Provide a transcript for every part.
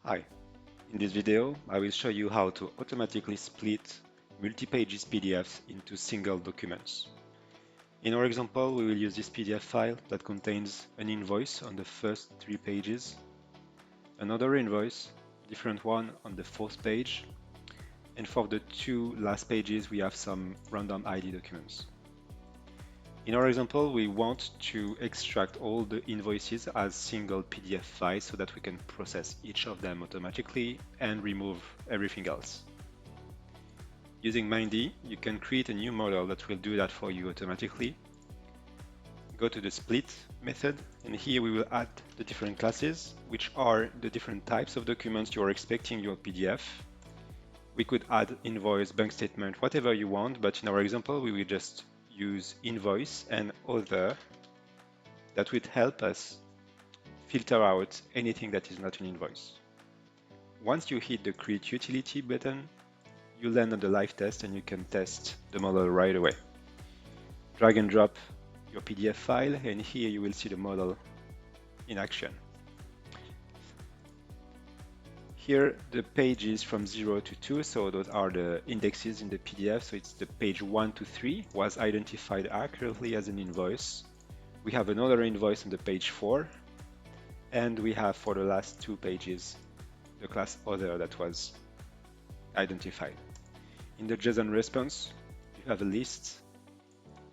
Hi, in this video I will show you how to automatically split multi-pages PDFs into single documents. In our example, we will use this PDF file that contains an invoice on the first 3 pages, another invoice, different one on the 4th page, and for the 2 last pages we have some random ID documents. In our example, we want to extract all the invoices as single PDF files so that we can process each of them automatically and remove everything else. Using Mindee, you can create a new model that will do that for you automatically. Go to the split method, and here we will add the different classes, which are the different types of documents you are expecting your PDF. We could add invoice, bank statement, whatever you want, but in our example, we will just use invoice and other. That would help us filter out anything that is not an invoice. Once you hit the Create Utility button, you land on the live test and you can test the model right away. Drag and drop your PDF file, and here you will see the model in action. Here the pages from 0 to 2, so those are the indexes in the PDF, so it's the page 1 to 3 was identified accurately as an invoice. We have another invoice on the page 4, and we have for the last 2 pages the class other that was identified. In the JSON response, you have a list.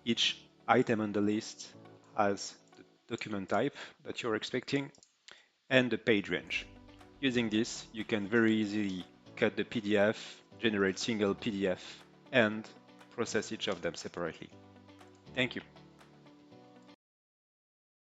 Each item on the list has the document type that you're expecting and the page range. Using this, you can very easily cut the PDF, generate single PDF, and process each of them separately. Thank you.